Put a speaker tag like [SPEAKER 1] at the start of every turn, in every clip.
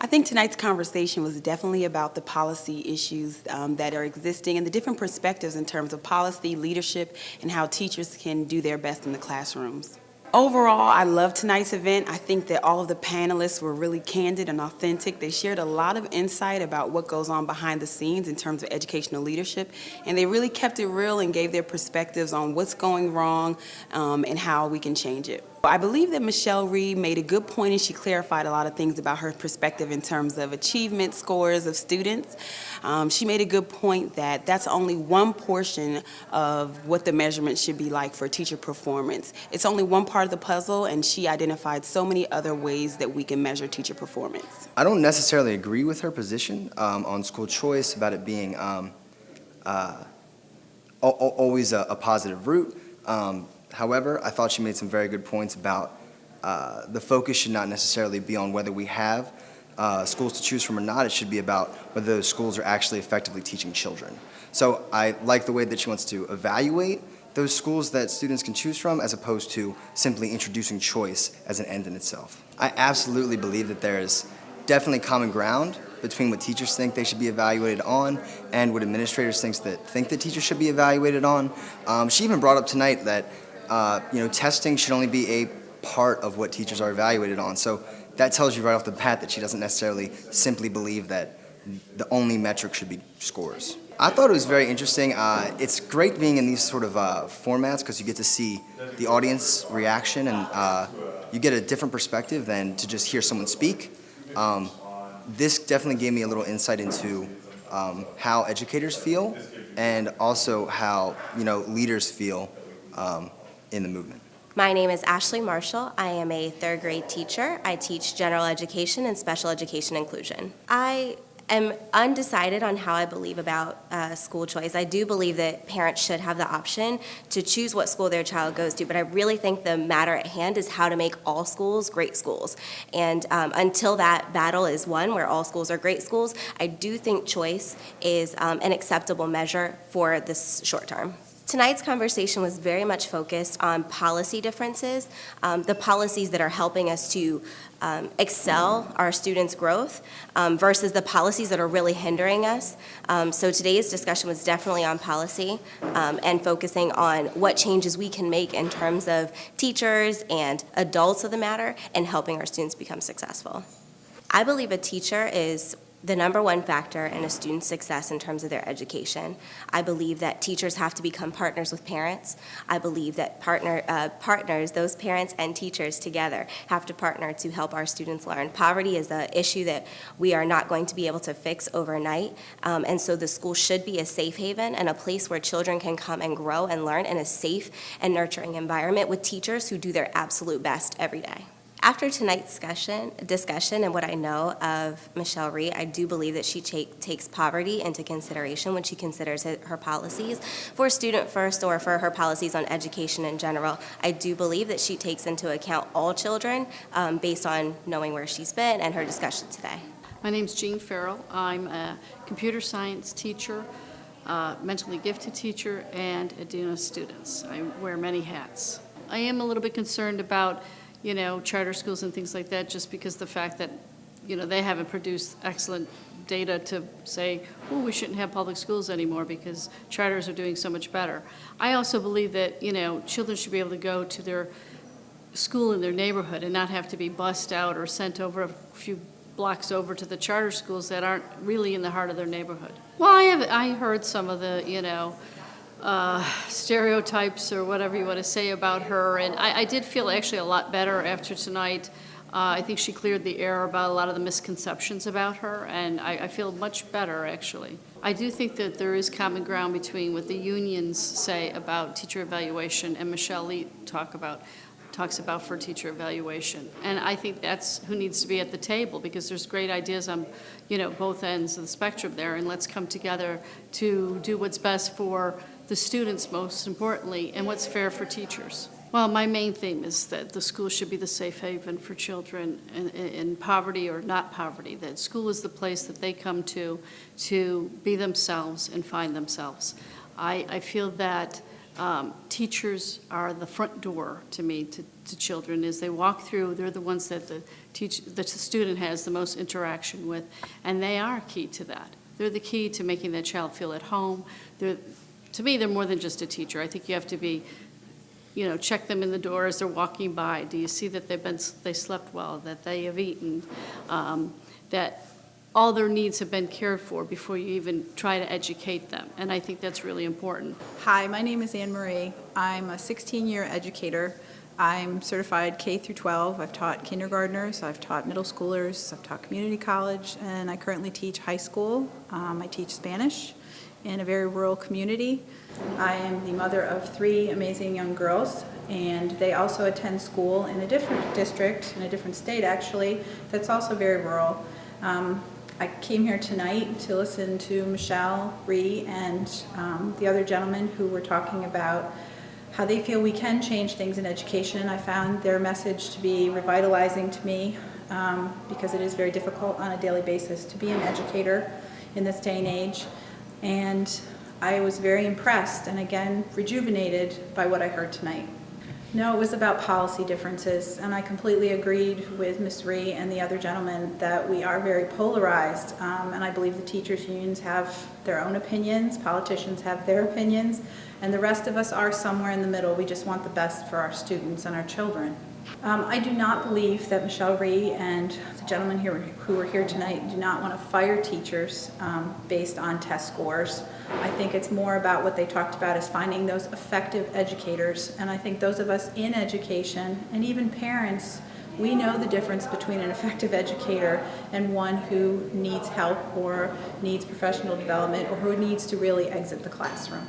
[SPEAKER 1] I think tonight's conversation was definitely about the policy issues that are existing and the different perspectives in terms of policy, leadership, and how teachers can do their best in the classrooms. Overall, I love tonight's event. I think that all of the panelists were really candid and authentic. They shared a lot of insight about what goes on behind the scenes in terms of educational leadership, and they really kept it real and gave their perspectives on what's going wrong and how we can change it. I believe that Michelle Reed made a good point, and she clarified a lot of things about her perspective in terms of achievement scores of students. She made a good point that that's only one portion of what the measurement should be like for teacher performance. It's only one part of the puzzle, and she identified so many other ways that we can measure teacher performance.
[SPEAKER 2] I don't necessarily agree with her position on school choice about it being always a positive route. However, I thought she made some very good points about the focus should not necessarily be on whether we have schools to choose from or not. It should be about whether those schools are actually effectively teaching children. So I like the way that she wants to evaluate those schools that students can choose from as opposed to simply introducing choice as an end in itself. I absolutely believe that there is definitely common ground between what teachers think they should be evaluated on and what administrators think that teachers should be evaluated on. She even brought up tonight that testing should only be a part of what teachers are evaluated on. So that tells you right off the bat that she doesn't necessarily simply believe that the only metric should be scores. I thought it was very interesting. It's great being in these sort of formats because you get to see the audience reaction and you get a different perspective than to just hear someone speak. This definitely gave me a little insight into how educators feel and also how leaders feel in the movement.
[SPEAKER 3] My name is Ashley Marshall. I am a third grade teacher. I teach general education and special education inclusion. I am undecided on how I believe about school choice. I do believe that parents should have the option to choose what school their child goes to, but I really think the matter at hand is how to make all schools great schools. And until that battle is won, where all schools are great schools, I do think choice is an acceptable measure for this short term. Tonight's conversation was very much focused on policy differences, the policies that are helping us to excel our students' growth versus the policies that are really hindering us. So today's discussion was definitely on policy and focusing on what changes we can make in terms of teachers and adults of the matter and helping our students become successful. I believe a teacher is the number one factor in a student's success in terms of their education. I believe that teachers have to become partners with parents. I believe that partners, those parents and teachers together, have to partner to help our students learn. Poverty is an issue that we are not going to be able to fix overnight, and so the school should be a safe haven and a place where children can come and grow and learn in a safe and nurturing environment with teachers who do their absolute best every day. After tonight's discussion and what I know of Michelle Reed, I do believe that she takes poverty into consideration when she considers her policies for Student First or for her policies on education in general. I do believe that she takes into account all children based on knowing where she's been and her discussion today.
[SPEAKER 4] My name's Jean Farrell. I'm a computer science teacher, mentally gifted teacher, and a dean of students. I wear many hats. I am a little bit concerned about charter schools and things like that, just because the fact that, they haven't produced excellent data to say, oh, we shouldn't have public schools anymore because charters are doing so much better. I also believe that, children should be able to go to their school in their neighborhood and not have to be bussed out or sent over a few blocks over to the charter schools that aren't really in the heart of their neighborhood. Well, I heard some of the, stereotypes or whatever you want to say about her, and I did feel actually a lot better after tonight. I think she cleared the air about a lot of the misconceptions about her, and I feel much better actually. I do think that there is common ground between what the unions say about teacher evaluation and Michelle Lee talks about for teacher evaluation. And I think that's who needs to be at the table, because there's great ideas on, both ends of the spectrum there, and let's come together to do what's best for the students, most importantly, and what's fair for teachers. Well, my main theme is that the school should be the safe haven for children in poverty or not poverty, that school is the place that they come to be themselves and find themselves. I feel that teachers are the front door to me, to children. As they walk through, they're the ones that the student has the most interaction with, and they are key to that. They're the key to making that child feel at home. To me, they're more than just a teacher. I think you have to be, check them in the door as they're walking by. Do you see that they slept well, that they have eaten, that all their needs have been cared for before you even try to educate them? And I think that's really important.
[SPEAKER 5] Hi, my name is Anne Marie. I'm a 16-year educator. I'm certified K through 12. I've taught kindergartners, I've taught middle schoolers, I've taught community college, and I currently teach high school. I teach Spanish in a very rural community. I am the mother of 3 amazing young girls, and they also attend school in a different district, in a different state actually, that's also very rural. I came here tonight to listen to Michelle Rhee and the other gentlemen who were talking about how they feel we can change things in education. I found their message to be revitalizing to me because it is very difficult on a daily basis to be an educator in this day and age. And I was very impressed and again rejuvenated by what I heard tonight. No, it was about policy differences, and I completely agreed with Ms. Rhee and the other gentleman that we are very polarized, and I believe the teachers' unions have their own opinions, politicians have their opinions, and the rest of us are somewhere in the middle. We just want the best for our students and our children. I do not believe that Michelle Rhee and the gentlemen here who are here tonight do not want to fire teachers based on test scores. I think it's more about what they talked about is finding those effective educators, and I think those of us in education and even parents, we know the difference between an effective educator and one who needs help or needs professional development or who needs to really exit the classroom.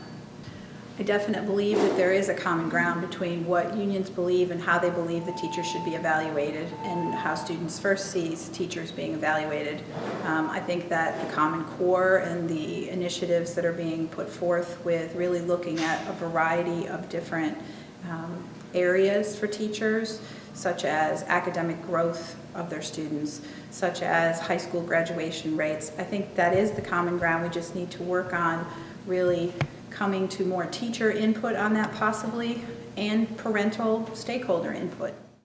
[SPEAKER 5] I definitely believe that there is a common ground between what unions believe and how they believe the teachers should be evaluated and how students first see teachers being evaluated. I think that the Common Core and the initiatives that are being put forth with really looking at a variety of different areas for teachers, such as academic growth of their students, such as high school graduation rates. I think that is the common ground. We just need to work on really coming to more teacher input on that possibly, and parental stakeholder input.